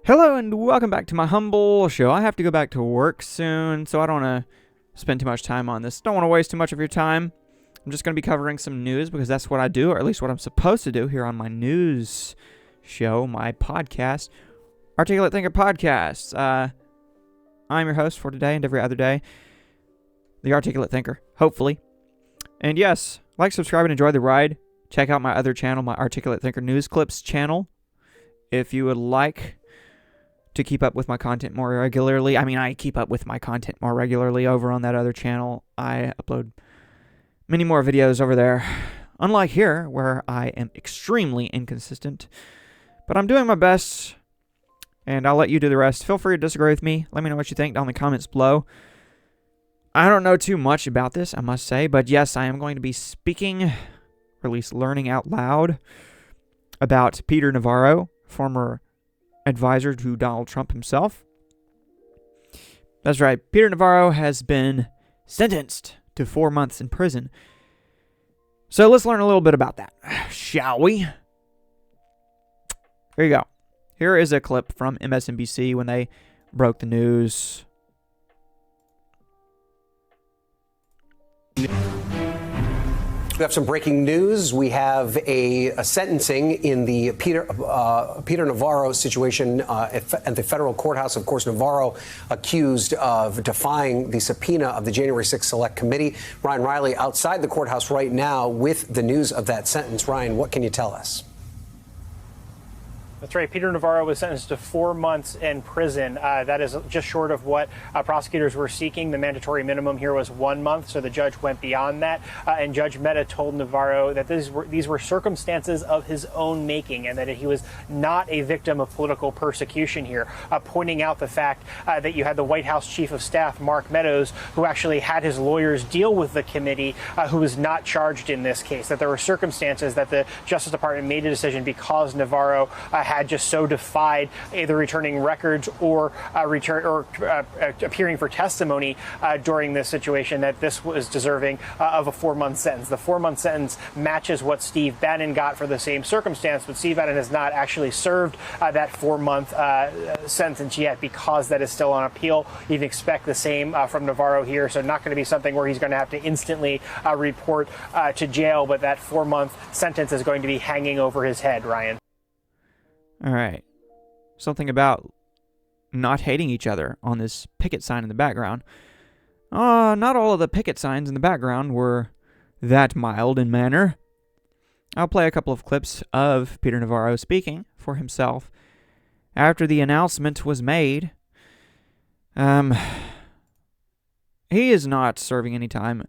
Hello and welcome back to my humble show. I have to go back to work soon, so I don't want to spend too much time on this. Don't want to waste too much of your time. I'm just going to be covering some news because that's what I do, or at least what I'm supposed to do here on my news show, my podcast, Articulate Thinker Podcast. I'm your host for today and every other day, the Articulate Thinker, hopefully. And yes, like, subscribe, and enjoy the ride. Check out my other channel, my Articulate Thinker News Clips channel, if you would like to keep up with my content more regularly. I keep up with my content more regularly over on that other channel. I upload many more videos over there, unlike here, where I am extremely inconsistent. But I'm doing my best, and I'll let you do the rest. Feel free to disagree with me. Let me know what you think down in the comments below. I don't know too much about this, I must say, but yes, I am going to be speaking, or at least learning out loud, about Peter Navarro, former advisor to Donald Trump himself. That's right, Peter Navarro has been sentenced to 4 months in prison. So let's learn a little bit about that, shall we? Here you go. Here is a clip from MSNBC when they broke the news. We have some breaking news. We have a sentencing in the Peter Navarro situation at the federal courthouse. Of course, Navarro accused of defying the subpoena of the January 6th Select Committee. Ryan Riley outside the courthouse right now with the news of that sentence. Ryan, what can you tell us? That's right. Peter Navarro was sentenced to 4 months in prison. That is just short of what prosecutors were seeking. The mandatory minimum here was 1 month, so the judge went beyond that. And Judge Mehta told Navarro that these were circumstances of his own making and that he was not a victim of political persecution here, pointing out the fact that you had the White House Chief of Staff, Mark Meadows, who actually had his lawyers deal with the committee, who was not charged in this case, that there were circumstances that the Justice Department made a decision because Navarro had just so defied either returning records or appearing for testimony during this situation that this was deserving of a 4-month sentence. The 4-month sentence matches what Steve Bannon got for the same circumstance, but Steve Bannon has not actually served that 4-month sentence yet because that is still on appeal. You can expect the same from Navarro here, so not going to be something where he's going to have to instantly report to jail, but that 4-month sentence is going to be hanging over his head, Ryan. All right. Something about not hating each other on this picket sign in the background. Not all of the picket signs in the background were that mild in manner. I'll play a couple of clips of Peter Navarro speaking for himself after the announcement was made. He is not serving any time,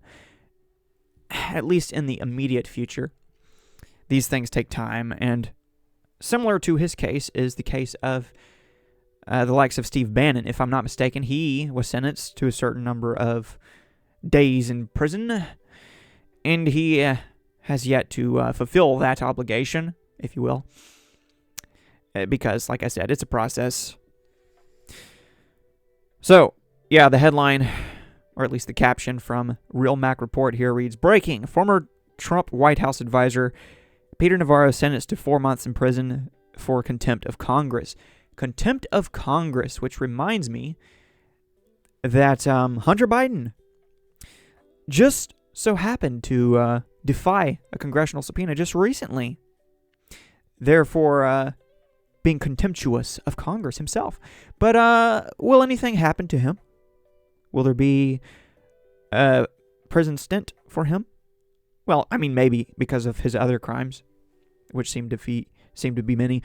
at least in the immediate future. These things take time, and similar to his case is the case of the likes of Steve Bannon. If I'm not mistaken, he was sentenced to a certain number of days in prison, and he has yet to fulfill that obligation, if you will, because, like I said, it's a process. So, yeah, the headline, or at least the caption from Real Mac Report here reads, "Breaking, former Trump White House advisor Peter Navarro sentenced to 4 months in prison for contempt of Congress." Contempt of Congress, which reminds me that Hunter Biden just so happened to defy a congressional subpoena just recently, therefore being contemptuous of Congress himself. But will anything happen to him? Will there be a prison stint for him? Well, maybe because of his other crimes, which seem to be many,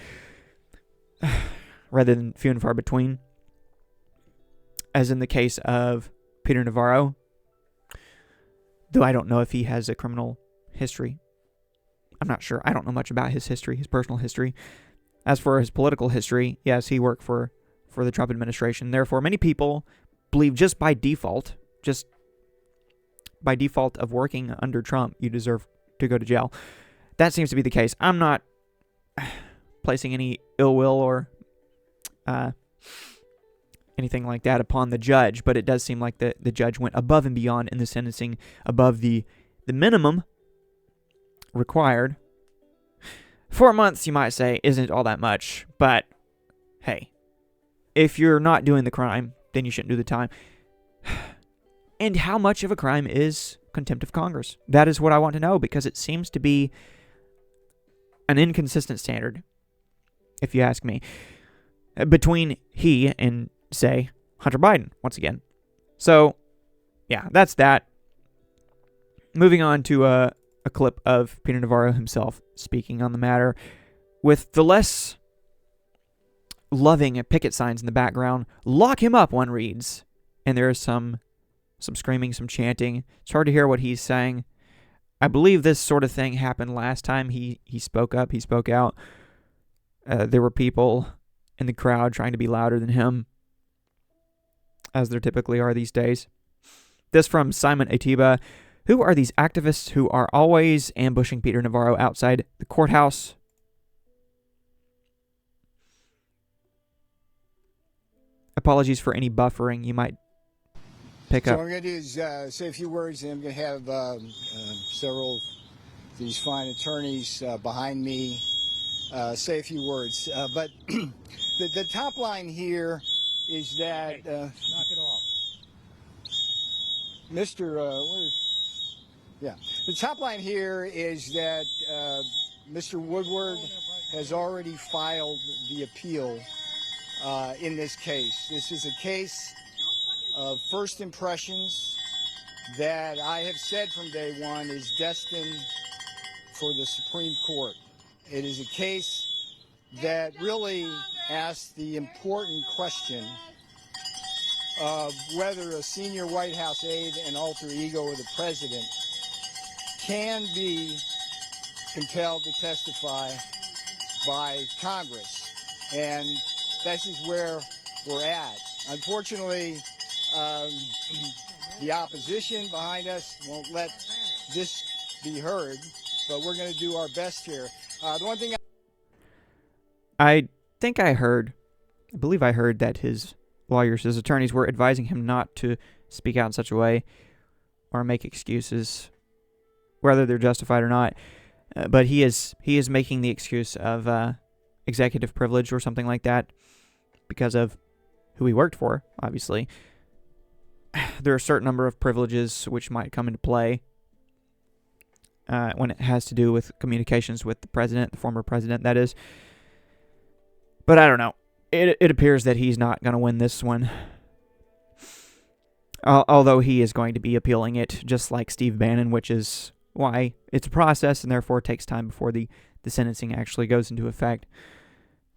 rather than few and far between, as in the case of Peter Navarro, though I don't know if he has a criminal history. I'm not sure. I don't know much about his history, his personal history. As for his political history, yes, he worked for the Trump administration. Therefore, many people believe just by default of working under Trump, you deserve to go to jail. That seems to be the case. I'm not placing any ill will or anything like that upon the judge, but it does seem like the judge went above and beyond in the sentencing, above the minimum required. 4 months, you might say, isn't all that much, but hey, if you're not doing the crime, then you shouldn't do the time. And how much of a crime is contempt of Congress? That is what I want to know, because it seems to be an inconsistent standard, if you ask me, between he and, say, Hunter Biden, once again. So, yeah, that's that. Moving on to a clip of Peter Navarro himself speaking on the matter, with the less loving picket signs in the background. Lock him up, one reads. And there is some screaming, some chanting. It's hard to hear what he's saying. I believe this sort of thing happened last time he spoke up, he spoke out. There were people in the crowd trying to be louder than him, as there typically are these days. This from Simon Atiba. Who are these activists who are always ambushing Peter Navarro outside the courthouse? Apologies for any buffering you might pick So up. what I'm going to do is say a few words, and I'm going to have several of these fine attorneys behind me say a few words. But the top line here is that... knock it off. The top line here is that Mr. Woodward has already filed the appeal in this case. This is a case of first impressions that I have said from day one is destined for the Supreme Court. It is a case that really asks the important question of whether a senior White House aide and alter ego of the president can be compelled to testify by Congress. And this is where we're at. Unfortunately, the opposition behind us won't let this be heard, but we're going to do our best here. The one thing I believe I heard that his lawyers, his attorneys, were advising him not to speak out in such a way or make excuses, whether they're justified or not. But he is making the excuse of executive privilege or something like that because of who he worked for, obviously. There are a certain number of privileges which might come into play when it has to do with communications with the president, the former president, that is. But I don't know. It appears that he's not going to win this one. Although he is going to be appealing it, just like Steve Bannon, which is why it's a process and therefore it takes time before the sentencing actually goes into effect.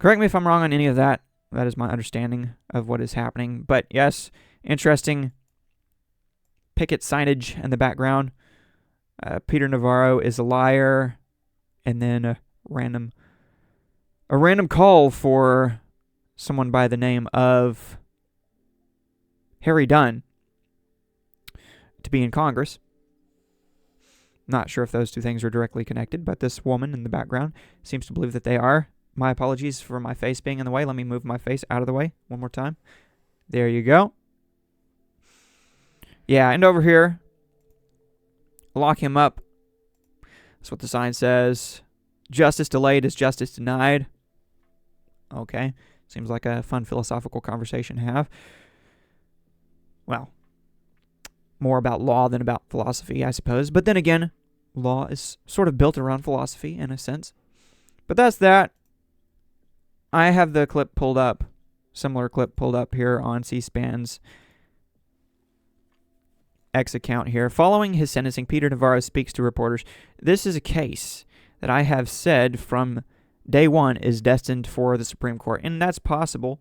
Correct me if I'm wrong on any of that. That is my understanding of what is happening. But yes, interesting picket signage in the background. Peter Navarro is a liar. And then a random call for someone by the name of Harry Dunn to be in Congress. Not sure if those two things are directly connected, but this woman in the background seems to believe that they are. My apologies for my face being in the way. Let me move my face out of the way one more time. There you go. Yeah, and over here, lock him up. That's what the sign says. Justice delayed is justice denied. Okay. Seems like a fun philosophical conversation to have. Well, more about law than about philosophy, I suppose. But then again, law is sort of built around philosophy in a sense. But that's that. I have the clip pulled up, similar clip pulled up here on C-SPAN's X account here. Following his sentencing, Peter Navarro speaks to reporters. This is a case that I have said from day one is destined for the Supreme Court. And that's possible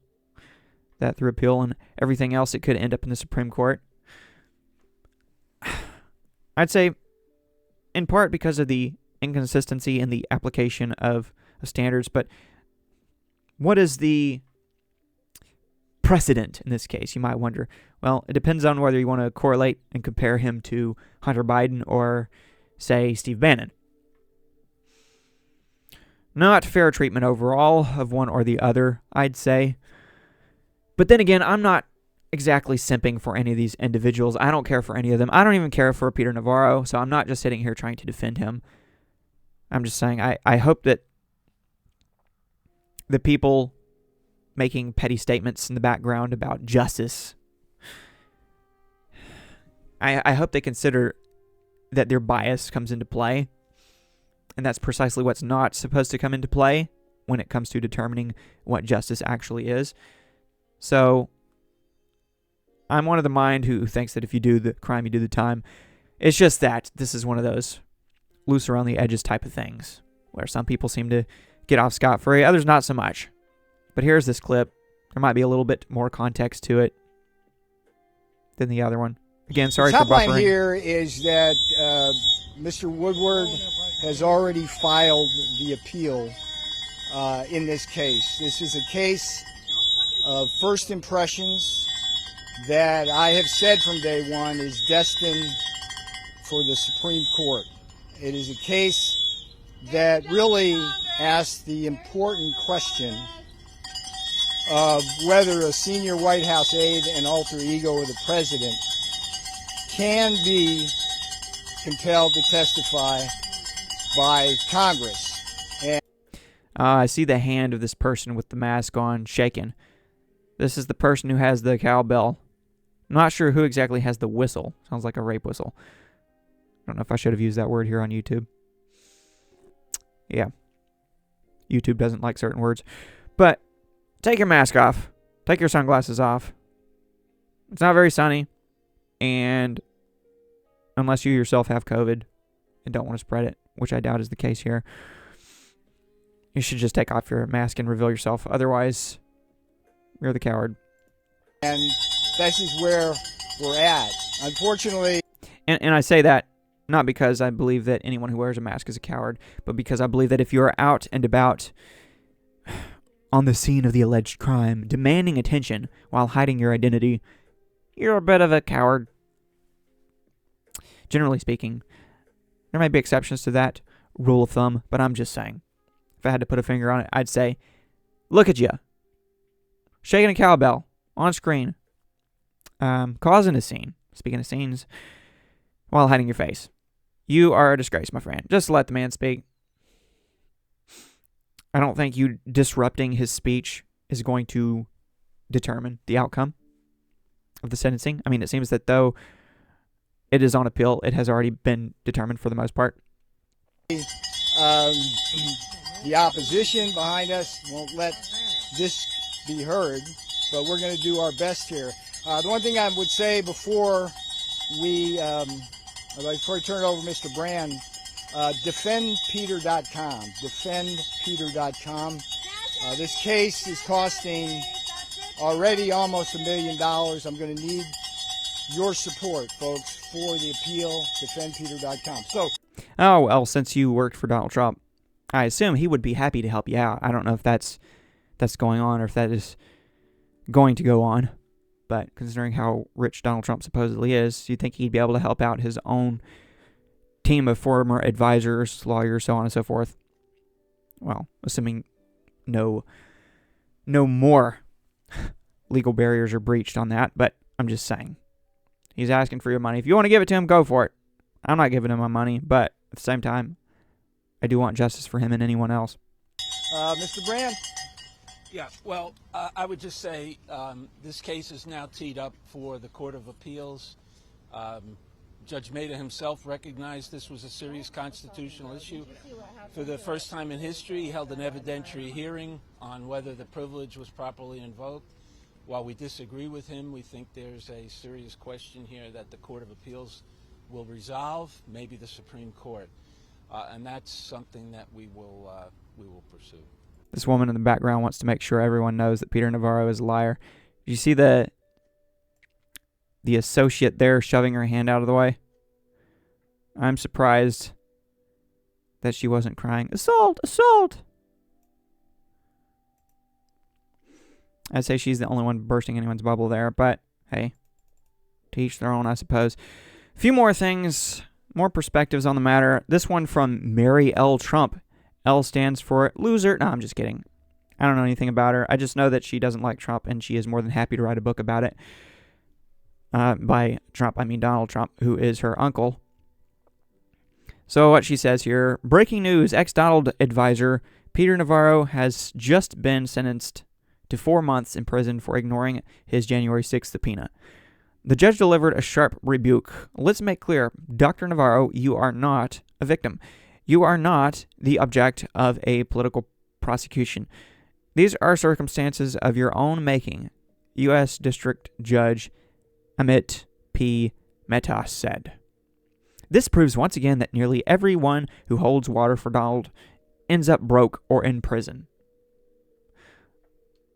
that through appeal and everything else, it could end up in the Supreme Court. I'd say in part because of the inconsistency in the application of standards, but what is the precedent in this case, you might wonder? Well, it depends on whether you want to correlate and compare him to Hunter Biden or, say, Steve Bannon. Not fair treatment overall of one or the other, I'd say. But then again, I'm not exactly simping for any of these individuals. I don't care for any of them. I don't even care for Peter Navarro, so I'm not just sitting here trying to defend him. I'm just saying I hope that the people making petty statements in the background about justice. I hope they consider that their bias comes into play, and that's precisely what's not supposed to come into play when it comes to determining what justice actually is. So, I'm one of the mind who thinks that if you do the crime, you do the time. It's just that this is one of those loose around the edges type of things, where some people seem to get off scot-free, others not so much. But here's this clip. There might be a little bit more context to it than the other one. Again, sorry for buffering. The top line here is that Mr. Woodward has already filed the appeal in this case. This is a case of first impressions that I have said from day one is destined for the Supreme Court. It is a case that really asks the important question of whether a senior White House aide and alter ego of the president can be compelled to testify by Congress. And I see the hand of this person with the mask on shaking. This is the person who has the cowbell. I'm not sure who exactly has the whistle. Sounds like a rape whistle. I don't know if I should have used that word here on YouTube. Yeah. YouTube doesn't like certain words. But take your mask off. Take your sunglasses off. It's not very sunny. And unless you yourself have COVID and don't want to spread it, which I doubt is the case here, you should just take off your mask and reveal yourself. Otherwise, you're the coward. And this is where we're at. Unfortunately... And I say that not because I believe that anyone who wears a mask is a coward, but because I believe that if you're out and about on the scene of the alleged crime, demanding attention while hiding your identity, you're a bit of a coward. Generally speaking, there may be exceptions to that rule of thumb, but I'm just saying. If I had to put a finger on it, I'd say, look at you. Shaking a cowbell on screen. Causing a scene. Speaking of scenes, while hiding your face. You are a disgrace, my friend. Just let the man speak. I don't think you disrupting his speech is going to determine the outcome of the sentencing. I mean, it seems that though it is on appeal, it has already been determined for the most part. The opposition behind us won't let this be heard, but we're going to do our best here. The one thing I would say before we before I turn it over to Mr. Brand, defendpeter.com. Defendpeter.com. This case is costing already almost $1 million. I'm going to need your support, folks, for the appeal. Defendpeter.com. So, oh, well, since you worked for Donald Trump, I assume he would be happy to help you out. I don't know if that's going on or if that is going to go on. But considering how rich Donald Trump supposedly is, you'd think he'd be able to help out his own team of former advisors, lawyers, so on and so forth. Well, assuming no more legal barriers are breached on that, but I'm just saying. He's asking for your money. If you want to give it to him, go for it. I'm not giving him my money, but at the same time, I do want justice for him and anyone else. Mr. Brand? Yeah, well, I would just say this case is now teed up for the Court of Appeals. Judge Maida himself recognized this was a serious constitutional issue. For the first time in history, he held an evidentiary hearing on whether the privilege was properly invoked. While we disagree with him, we think there's a serious question here that the Court of Appeals will resolve, maybe the Supreme Court. And that's something that we will pursue. This woman in the background wants to make sure everyone knows that Peter Navarro is a liar. Did you see the associate there shoving her hand out of the way? I'm surprised that she wasn't crying, "Assault! Assault!" I'd say she's the only one bursting anyone's bubble there, but hey, to each their own, I suppose. A few more things, more perspectives on the matter. This one from Mary L. Trump. L stands for loser. No, I'm just kidding. I don't know anything about her. I just know that she doesn't like Trump, and she is more than happy to write a book about it. By Trump, I mean Donald Trump, who is her uncle. So what she says here, breaking news, ex-Donald advisor Peter Navarro has just been sentenced to 4 months in prison for ignoring his January 6th subpoena. The judge delivered a sharp rebuke. Let's make clear, Dr. Navarro, you are not a victim. You are not the object of a political prosecution. These are circumstances of your own making, U.S. District Judge Amit P. Mehta said. This proves once again that nearly everyone who holds water for Donald ends up broke or in prison.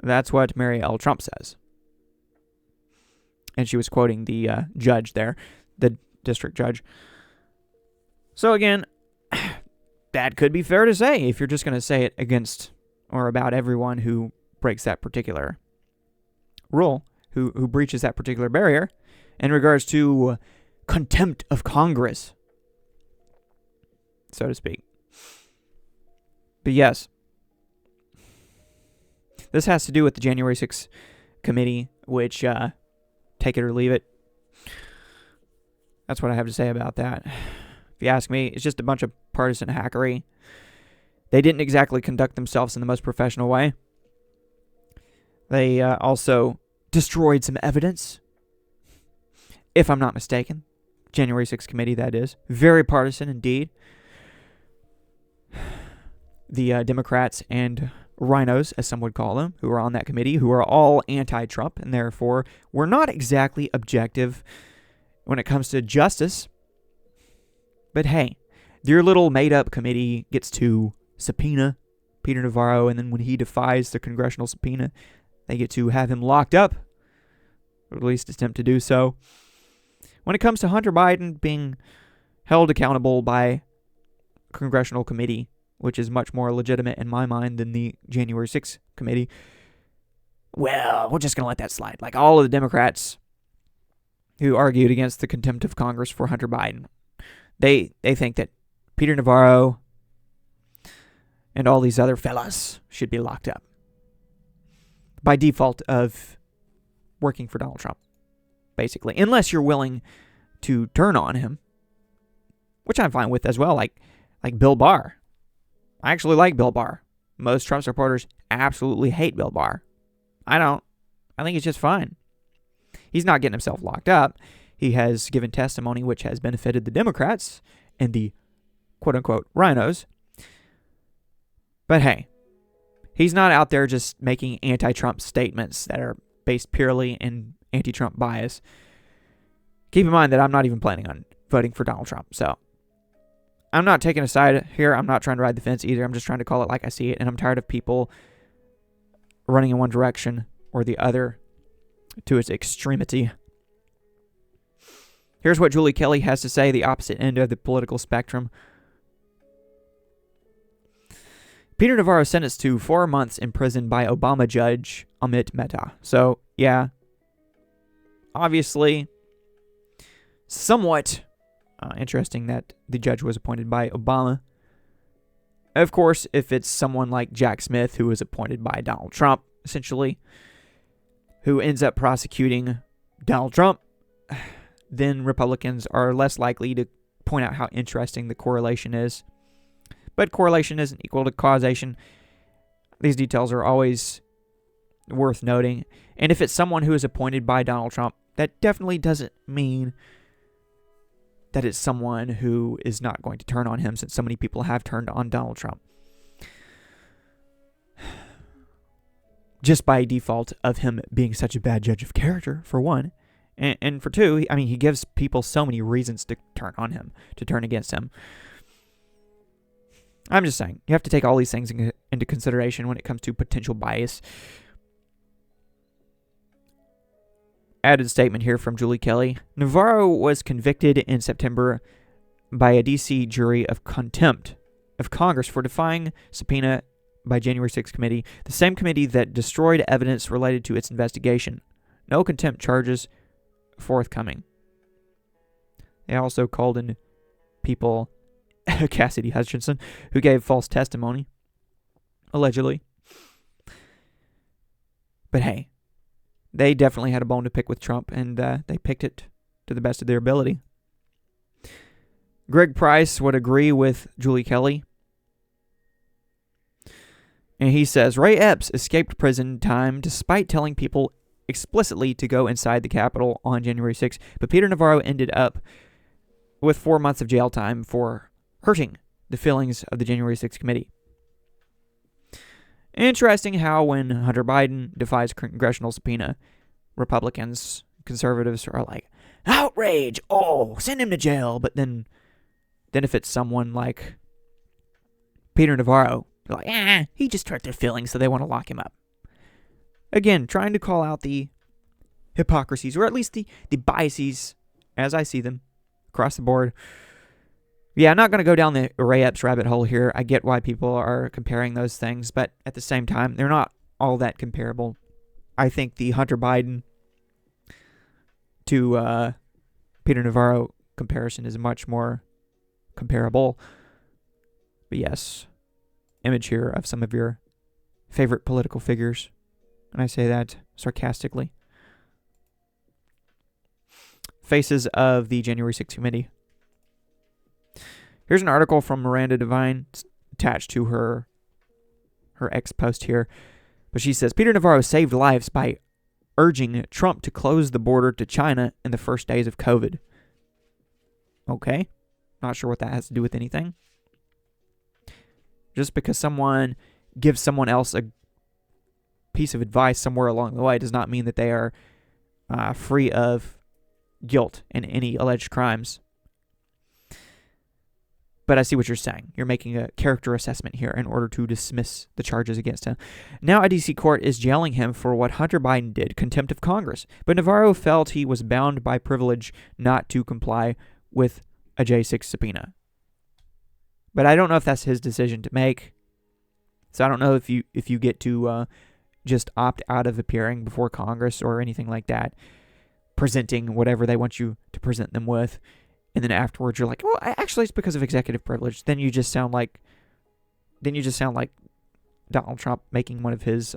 That's what Mary L. Trump says. And she was quoting the judge there, the district judge. So again, that could be fair to say if you're just going to say it against or about everyone who breaks that particular rule, who breaches that particular barrier in regards to contempt of Congress, so to speak. But yes, this has to do with the January 6th committee, which, take it or leave it. That's what I have to say about that. If you ask me, it's just a bunch of partisan hackery. They didn't exactly conduct themselves in the most professional way. They also destroyed some evidence, if I'm not mistaken. January 6th committee, that is. Very partisan indeed. The Democrats and rhinos, as some would call them, who are on that committee, who are all anti-Trump, and therefore were not exactly objective when it comes to justice. But hey, your little made-up committee gets to subpoena Peter Navarro, and then when he defies the congressional subpoena, they get to have him locked up, or at least attempt to do so. When it comes to Hunter Biden being held accountable by a congressional committee, which is much more legitimate in my mind than the January 6th committee, well, we're just going to let that slide. Like all of the Democrats who argued against the contempt of Congress for Hunter Biden, they think that Peter Navarro and all these other fellas should be locked up by default of working for Donald Trump, basically. Unless you're willing to turn on him, which I'm fine with as well, like Bill Barr. I actually like Bill Barr. Most Trump supporters absolutely hate Bill Barr. I don't. I think he's just fine. He's not getting himself locked up. He has given testimony which has benefited the Democrats and the quote-unquote rhinos. But hey, he's not out there just making anti-Trump statements that are based purely in anti-Trump bias. Keep in mind that I'm not even planning on voting for Donald Trump, so I'm not taking a side here. I'm not trying to ride the fence either. I'm just trying to call it like I see it, and I'm tired of people running in one direction or the other to its extremity. Here's what Julie Kelly has to say, the opposite end of the political spectrum. Peter Navarro sentenced to 4 months in prison by Obama judge Amit Mehta. So, yeah, obviously, somewhat interesting that the judge was appointed by Obama. Of course, if it's someone like Jack Smith, who was appointed by Donald Trump, essentially, who ends up prosecuting Donald Trump, then Republicans are less likely to point out how interesting the correlation is. But correlation isn't equal to causation. These details are always worth noting. And if it's someone who is appointed by Donald Trump, that definitely doesn't mean that it's someone who is not going to turn on him, since so many people have turned on Donald Trump. Just by default of him being such a bad judge of character, for one. And for two, I mean, he gives people so many reasons to turn on him, to turn against him. I'm just saying, you have to take all these things into consideration when it comes to potential bias. Added statement here from Julie Kelly. Navarro was convicted in September by a D.C. jury of contempt of Congress for defying subpoena by January 6th committee, the same committee that destroyed evidence related to its investigation. No contempt charges forthcoming. They also called in people, Cassidy Hutchinson, who gave false testimony, allegedly. But hey, they definitely had a bone to pick with Trump, and they picked it to the best of their ability. Greg Price would agree with Julie Kelly. And he says, Ray Epps escaped prison time despite telling people explicitly to go inside the Capitol on January 6th. But Peter Navarro ended up with 4 months of jail time for hurting the feelings of the January 6th committee. Interesting how when Hunter Biden defies congressional subpoena, Republicans, conservatives are like, outrage, oh, send him to jail. But then if it's someone like Peter Navarro, they're like, he just hurt their feelings, so they want to lock him up. Again, trying to call out the hypocrisies, or at least the biases, as I see them, across the board. Yeah, I'm not going to go down the Ray Epps rabbit hole here. I get why people are comparing those things, but at the same time, they're not all that comparable. I think the Hunter Biden to Peter Navarro comparison is much more comparable. But yes, image here of some of your favorite political figures, and I say that sarcastically. Faces of the January 6th committee. Here's an article from Miranda Divine attached to her ex post here. But she says, Peter Navarro saved lives by urging Trump to close the border to China in the first days of COVID. Okay. Not sure what that has to do with anything. Just because someone gives someone else a piece of advice somewhere along the way does not mean that they are free of guilt in any alleged crimes. But I see what you're saying. You're making a character assessment here in order to dismiss the charges against him. Now a D.C. court is jailing him for what Hunter Biden did, contempt of Congress. But Navarro felt he was bound by privilege not to comply with a J6 subpoena. But I don't know if that's his decision to make. So I don't know if you get to just opt out of appearing before Congress or anything like that, presenting whatever they want you to present them with. And then afterwards, you're like, well, actually, it's because of executive privilege. Then you just sound like Donald Trump making one of his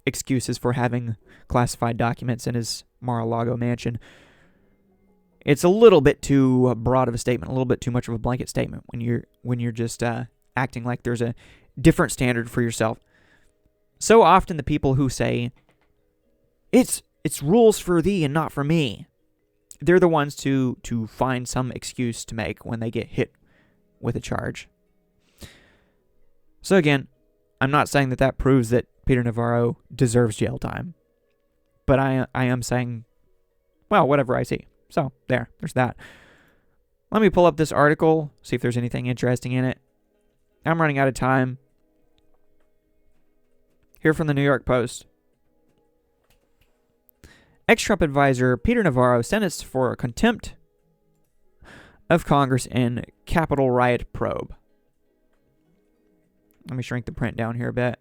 excuses for having classified documents in his Mar-a-Lago mansion. It's a little bit too broad of a statement, a little bit too much of a blanket statement when you're just acting like there's a different standard for yourself. So often, the people who say it's rules for thee and not for me, they're the ones to find some excuse to make when they get hit with a charge. So again, I'm not saying that proves that Peter Navarro deserves jail time. But I am saying, well, whatever I see. So there's that. Let me pull up this article, see if there's anything interesting in it. I'm running out of time. Here from the New York Post. Ex-Trump advisor Peter Navarro sentenced for contempt of Congress in Capitol riot probe. Let me shrink the print down here a bit.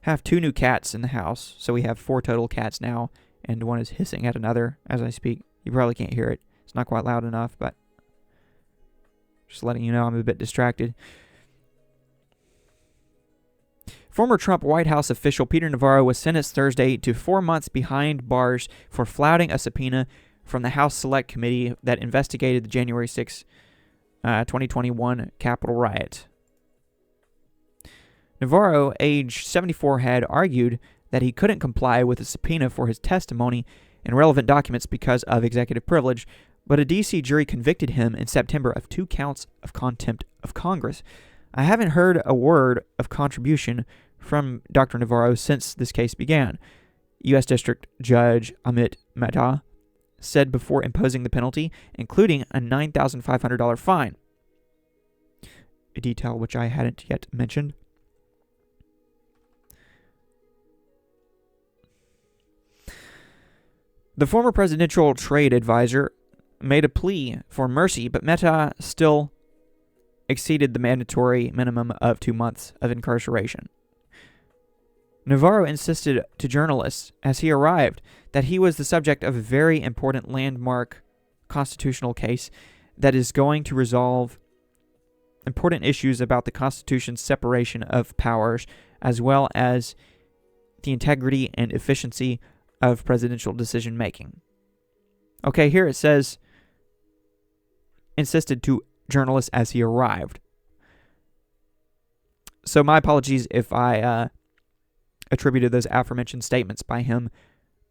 Have 2 new cats in the house, so we have 4 total cats now, and one is hissing at another as I speak. You probably can't hear it. It's not quite loud enough, but just letting you know I'm a bit distracted. Former Trump White House official Peter Navarro was sentenced Thursday to 4 months behind bars for flouting a subpoena from the House Select Committee that investigated the January 6, 2021 Capitol riot. Navarro, age 74, had argued that he couldn't comply with a subpoena for his testimony and relevant documents because of executive privilege, but a D.C. jury convicted him in September of 2 counts of contempt of Congress. I haven't heard a word of contribution from Dr. Navarro since this case began, U.S. District Judge Amit Mehta said before imposing the penalty, including a $9,500 fine, a detail which I hadn't yet mentioned. The former presidential trade advisor made a plea for mercy, but Mehta still exceeded the mandatory minimum of 2 months of incarceration. Navarro insisted to journalists as he arrived that he was the subject of a very important landmark constitutional case that is going to resolve important issues about the Constitution's separation of powers, as well as the integrity and efficiency of presidential decision-making. Okay, here it says, insisted to journalists as he arrived. So my apologies if I attributed those aforementioned statements by him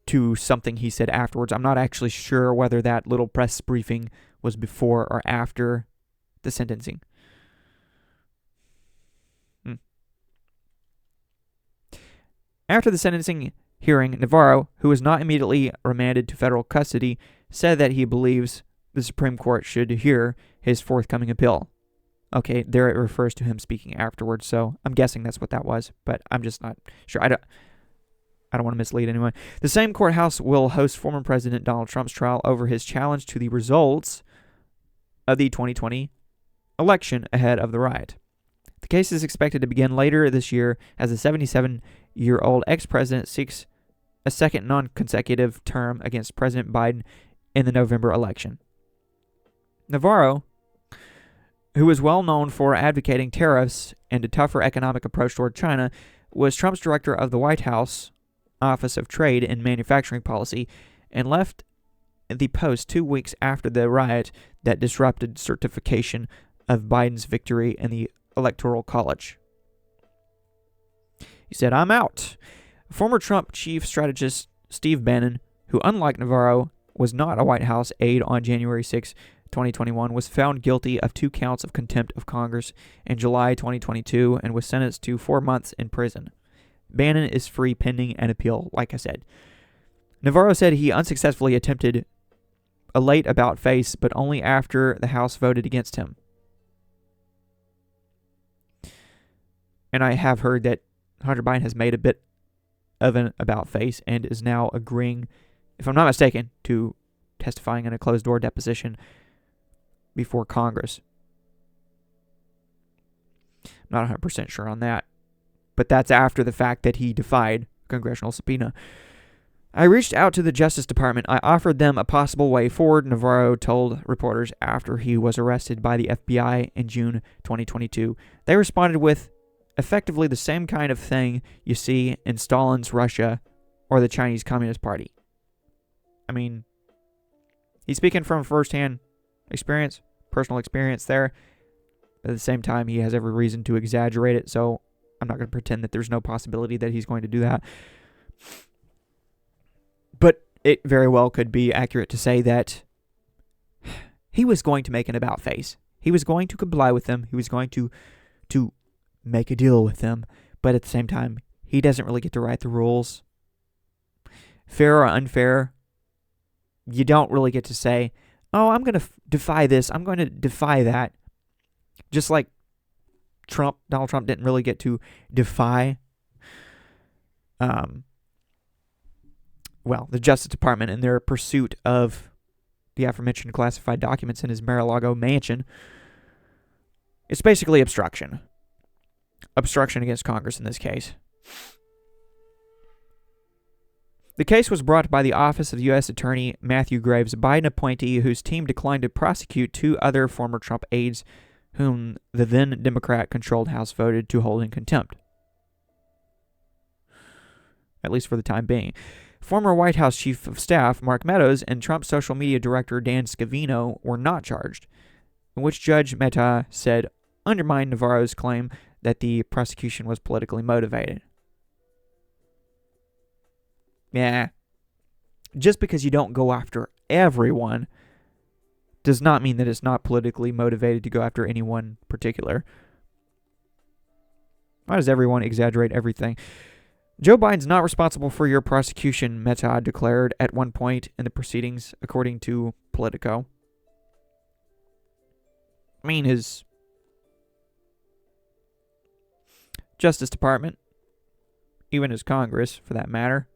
to something he said afterwards. I'm not actually sure whether that little press briefing was before or after the sentencing. After the sentencing hearing, Navarro, who was not immediately remanded to federal custody, said that he believes the Supreme Court should hear his forthcoming appeal. Okay, there it refers to him speaking afterwards, so I'm guessing that's what that was, but I'm just not sure. I don't want to mislead anyone. The same courthouse will host former President Donald Trump's trial over his challenge to the results of the 2020 election ahead of the riot. The case is expected to begin later this year as the 77-year-old ex-president seeks a second non-consecutive term against President Biden in the November election. Navarro, who was well known for advocating tariffs and a tougher economic approach toward China, was Trump's director of the White House Office of Trade and Manufacturing Policy and left the post 2 weeks after the riot that disrupted certification of Biden's victory in the Electoral College. He said, "I'm out." Former Trump chief strategist Steve Bannon, who unlike Navarro was not a White House aide on January 6, 2021, was found guilty of 2 counts of contempt of Congress in July 2022 and was sentenced to 4 months in prison. Bannon is free pending an appeal, like I said. Navarro said he unsuccessfully attempted a late about face, but only after the House voted against him. And I have heard that Hunter Biden has made a bit of an about face and is now agreeing, if I'm not mistaken, to testifying in a closed-door deposition before Congress. I'm not 100% sure on that, but that's after the fact that he defied congressional subpoena. "I reached out to the Justice Department. I offered them a possible way forward," Navarro told reporters after he was arrested by the FBI in June 2022. "They responded with effectively the same kind of thing you see in Stalin's Russia or the Chinese Communist Party." I mean, he's speaking from firsthand experience, personal experience there. But at the same time, he has every reason to exaggerate it, so I'm not going to pretend that there's no possibility that he's going to do that. But it very well could be accurate to say that he was going to make an about face. He was going to comply with them. He was going to make a deal with them. But at the same time, he doesn't really get to write the rules. Fair or unfair, you don't really get to say, "Oh, I'm going to defy this. I'm going to defy that." Just like Donald Trump didn't really get to defy the Justice Department in their pursuit of the aforementioned classified documents in his Mar-a-Lago mansion. It's basically obstruction. Obstruction against Congress in this case. The case was brought by the Office of U.S. Attorney Matthew Graves, a Biden appointee whose team declined to prosecute 2 other former Trump aides whom the then Democrat-controlled House voted to hold in contempt, at least for the time being. Former White House Chief of Staff Mark Meadows and Trump social media director Dan Scavino were not charged, in which Judge Mehta said undermined Navarro's claim that the prosecution was politically motivated. Yeah. Just because you don't go after everyone does not mean that it's not politically motivated to go after anyone particular. Why does everyone exaggerate everything? Joe Biden's not responsible for your prosecution, Mehta declared at one point in the proceedings, according to Politico. I mean, his Justice Department, even his Congress, for that matter.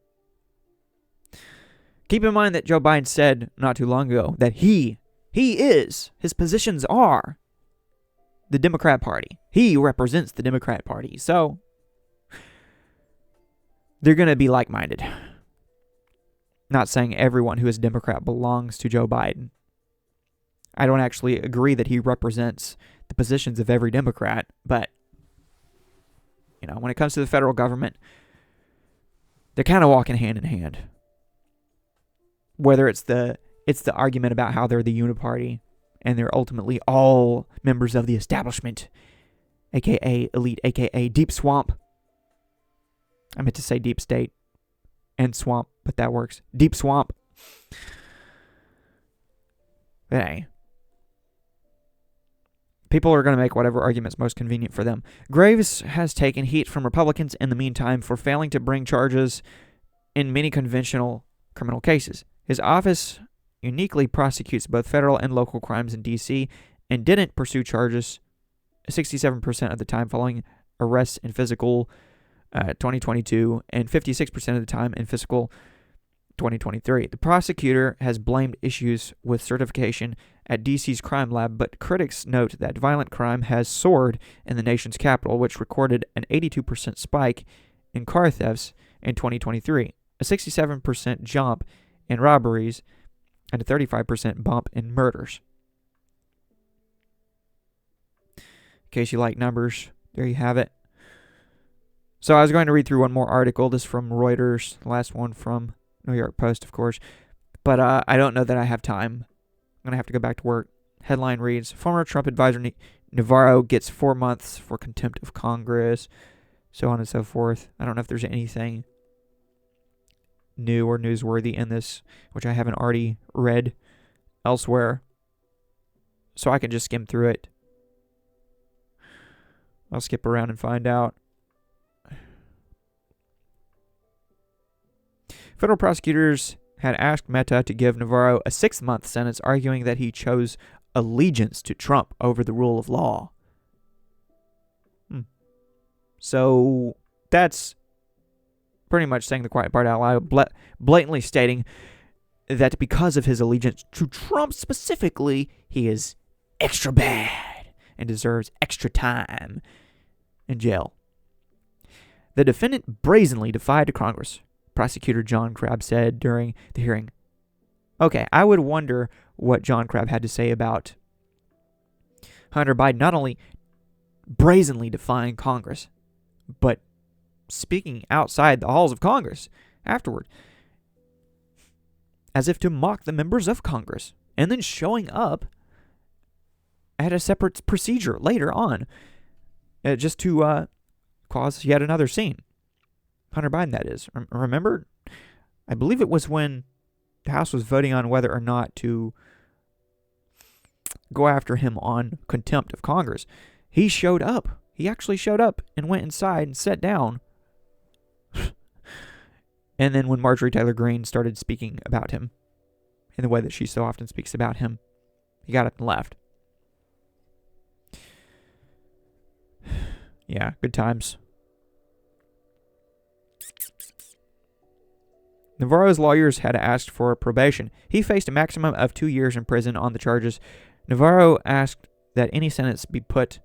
Keep in mind that Joe Biden said not too long ago that his positions are the Democrat Party. He represents the Democrat Party. So, they're going to be like-minded. Not saying everyone who is a Democrat belongs to Joe Biden. I don't actually agree that he represents the positions of every Democrat, but, when it comes to the federal government, they're kind of walking hand in hand. Whether it's the argument about how they're the uniparty and they're ultimately all members of the establishment, aka elite, aka deep swamp. I meant to say deep state and swamp, but that works. Deep swamp. But hey, people are going to make whatever argument's most convenient for them. Graves has taken heat from Republicans in the meantime for failing to bring charges in many conventional criminal cases. His office uniquely prosecutes both federal and local crimes in D.C. and didn't pursue charges 67% of the time following arrests in fiscal 2022 and 56% of the time in fiscal 2023. The prosecutor has blamed issues with certification at DC's crime lab, but critics note that violent crime has soared in the nation's capital, which recorded an 82% spike in car thefts in 2023, a 67% jump in robberies, and a 35% bump in murders. In case you like numbers, there you have it. So I was going to read through one more article. This from Reuters, the last one from New York Post, of course. But I don't know that I have time. I'm going to have to go back to work. Headline reads, former Trump advisor Navarro gets 4 months for contempt of Congress, so on and so forth. I don't know if there's anything new or newsworthy in this, which I haven't already read elsewhere. So I can just skim through it. I'll skip around and find out. Federal prosecutors had asked Mehta to give Navarro a 6-month sentence, arguing that he chose allegiance to Trump over the rule of law. So that's pretty much saying the quiet part out loud, blatantly stating that because of his allegiance to Trump specifically, he is extra bad and deserves extra time in jail. The defendant brazenly defied Congress, Prosecutor John Crabb said during the hearing. Okay, I would wonder what John Crabb had to say about Hunter Biden not only brazenly defying Congress, but speaking outside the halls of Congress afterward, as if to mock the members of Congress, and then showing up at a separate procedure later on, just to cause yet another scene. Hunter Biden, that is. Remember, I believe it was when the House was voting on whether or not to go after him on contempt of Congress. He showed up. He actually showed up and went inside and sat down. And then when Marjorie Taylor Greene started speaking about him in the way that she so often speaks about him, he got up and left. Yeah, good times. Navarro's lawyers had asked for probation. He faced a maximum of 2 years in prison on the charges. Navarro asked that any sentence be put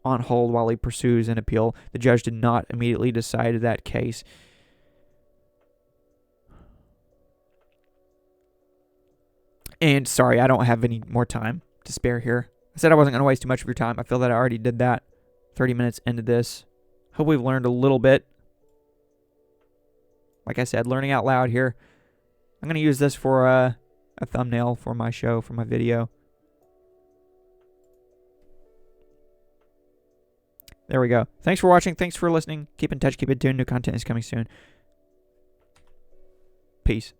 on hold while he pursues an appeal. The judge did not immediately decide that case. And sorry, I don't have any more time to spare here. I said I wasn't going to waste too much of your time. I feel that I already did that 30 minutes into this. Hope we've learned a little bit. Like I said, learning out loud here. I'm going to use this for a thumbnail for my show, for my video. There we go. Thanks for watching. Thanks for listening. Keep in touch. Keep it tuned. New content is coming soon. Peace.